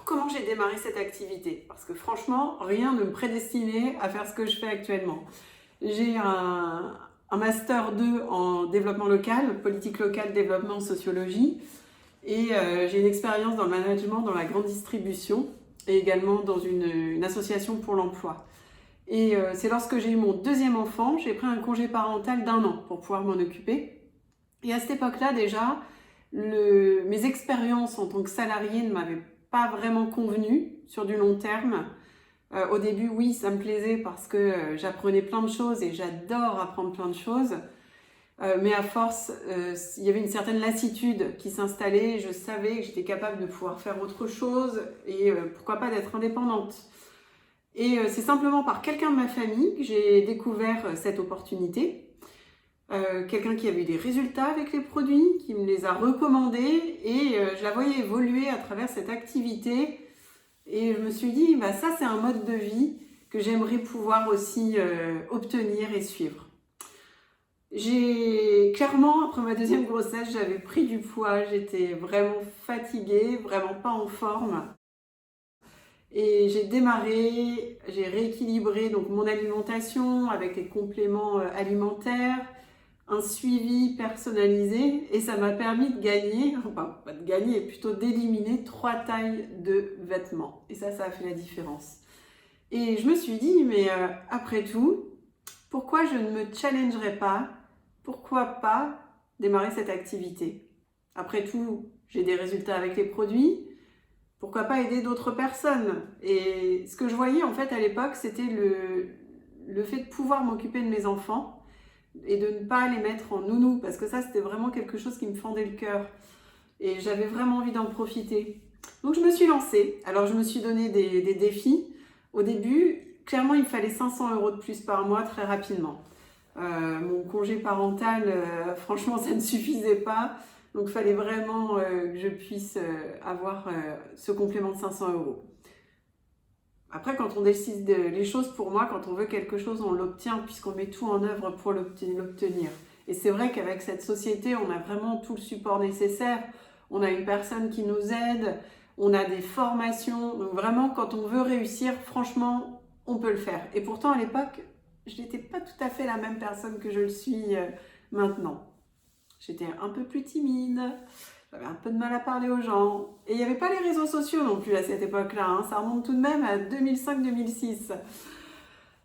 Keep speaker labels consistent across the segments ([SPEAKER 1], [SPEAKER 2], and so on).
[SPEAKER 1] comment j'ai démarré cette activité? Parce que franchement, rien ne me prédestinait à faire ce que je fais actuellement. J'ai un Master 2 en développement local, politique locale, développement, sociologie. Et j'ai une expérience dans le management, dans la grande distribution et également dans une association pour l'emploi. Et c'est lorsque j'ai eu mon deuxième enfant, j'ai pris un congé parental d'1 an pour pouvoir m'en occuper. Et à cette époque-là, déjà, mes expériences en tant que salariée ne m'avaient pas vraiment convenu sur du long terme. Au début, oui, ça me plaisait parce que j'apprenais plein de choses et j'adore apprendre plein de choses. Mais à force, il y avait une certaine lassitude qui s'installait. Je savais que j'étais capable de pouvoir faire autre chose et pourquoi pas d'être indépendante. Et c'est simplement par quelqu'un de ma famille que j'ai découvert cette opportunité. Quelqu'un qui avait eu des résultats avec les produits, qui me les a recommandés et je la voyais évoluer à travers cette activité. Et je me suis dit, bah ça c'est un mode de vie que j'aimerais pouvoir aussi obtenir et suivre. Clairement, après ma deuxième grossesse, j'avais pris du poids, j'étais vraiment fatiguée, vraiment pas en forme. Et j'ai rééquilibré donc mon alimentation avec les compléments alimentaires, un suivi personnalisé et ça m'a permis de gagner, enfin pas de gagner, plutôt d'éliminer 3 tailles de vêtements. Et ça a fait la différence. Et je me suis dit, mais après tout, pourquoi je ne me challengerais pas? Pourquoi pas démarrer cette activité? Après tout, j'ai des résultats avec les produits. Pourquoi pas aider d'autres personnes? Et ce que je voyais en fait à l'époque, c'était le fait de pouvoir m'occuper de mes enfants et de ne pas les mettre en nounou, parce que ça c'était vraiment quelque chose qui me fendait le cœur et j'avais vraiment envie d'en profiter. Donc je me suis lancée. Alors je me suis donné des défis. Au début, clairement il me fallait 500 € de plus par mois très rapidement. Mon congé parental, franchement ça ne suffisait pas. Donc il fallait vraiment que je puisse avoir ce complément de 500 €. Après, quand on décide les choses, pour moi, quand on veut quelque chose, on l'obtient puisqu'on met tout en œuvre pour l'obtenir. Et c'est vrai qu'avec cette société, on a vraiment tout le support nécessaire. On a une personne qui nous aide, on a des formations. Donc vraiment, quand on veut réussir, franchement, on peut le faire. Et pourtant, à l'époque, je n'étais pas tout à fait la même personne que je le suis maintenant. J'étais un peu plus timide. J'avais un peu de mal à parler aux gens. Et il n'y avait pas les réseaux sociaux non plus à cette époque-là. Hein. Ça remonte tout de même à 2005-2006.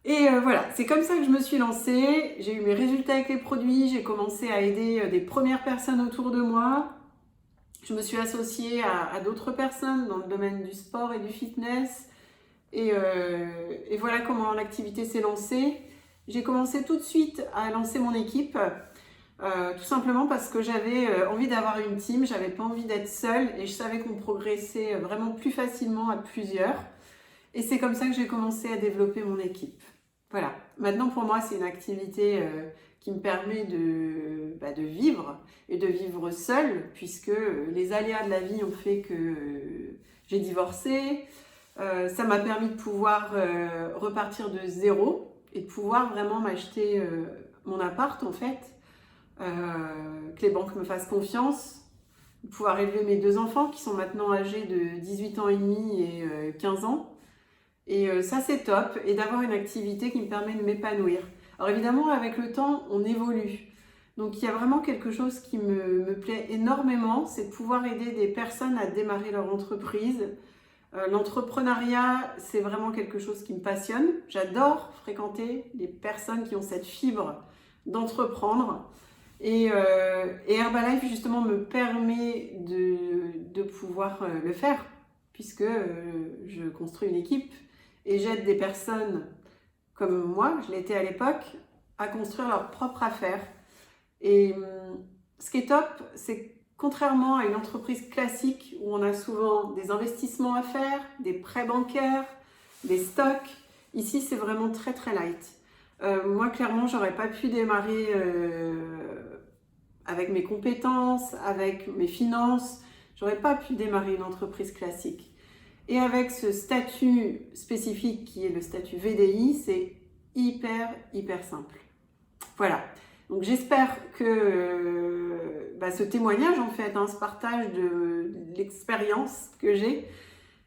[SPEAKER 1] Et voilà, c'est comme ça que je me suis lancée. J'ai eu mes résultats avec les produits. J'ai commencé à aider des premières personnes autour de moi. Je me suis associée à d'autres personnes dans le domaine du sport et du fitness. Et voilà comment l'activité s'est lancée. J'ai commencé tout de suite à lancer mon équipe. Tout simplement parce que j'avais envie d'avoir une team, j'avais pas envie d'être seule et je savais qu'on progressait vraiment plus facilement à plusieurs. Et c'est comme ça que j'ai commencé à développer mon équipe. Voilà, maintenant pour moi c'est une activité qui me permet de vivre et de vivre seule puisque les aléas de la vie ont fait que j'ai divorcé. Ça m'a permis de pouvoir repartir de zéro et de pouvoir vraiment m'acheter mon appart en fait. Que les banques me fassent confiance, de pouvoir élever mes 2 enfants qui sont maintenant âgés de 18 ans et demi et 15 ans. Et ça c'est top, et d'avoir une activité qui me permet de m'épanouir. Alors évidemment avec le temps on évolue. Donc il y a vraiment quelque chose qui me plaît énormément, c'est de pouvoir aider des personnes à démarrer leur entreprise. L'entrepreneuriat c'est vraiment quelque chose qui me passionne. J'adore fréquenter les personnes qui ont cette fibre d'entreprendre. Et Herbalife justement me permet de pouvoir le faire puisque je construis une équipe et j'aide des personnes comme moi, je l'étais à l'époque, à construire leur propre affaire. Et ce qui est top, c'est que contrairement à une entreprise classique où on a souvent des investissements à faire, des prêts bancaires, des stocks, ici c'est vraiment très très light. Moi clairement j'aurais pas pu démarrer avec mes compétences, avec mes finances, j'aurais pas pu démarrer une entreprise classique. Et avec ce statut spécifique qui est le statut VDI, c'est hyper simple. Voilà. Donc j'espère que ce témoignage en fait, ce partage de l'expérience que j'ai,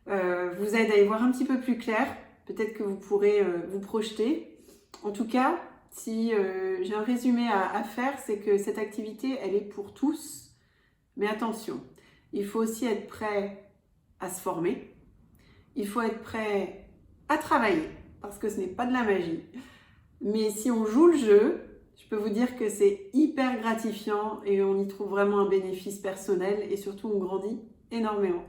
[SPEAKER 1] vous aide à y voir un petit peu plus clair. Peut-être que vous pourrez vous projeter. En tout cas, si j'ai un résumé à faire, c'est que cette activité, elle est pour tous. Mais attention, il faut aussi être prêt à se former. Il faut être prêt à travailler, parce que ce n'est pas de la magie. Mais si on joue le jeu, je peux vous dire que c'est hyper gratifiant et on y trouve vraiment un bénéfice personnel et surtout on grandit énormément.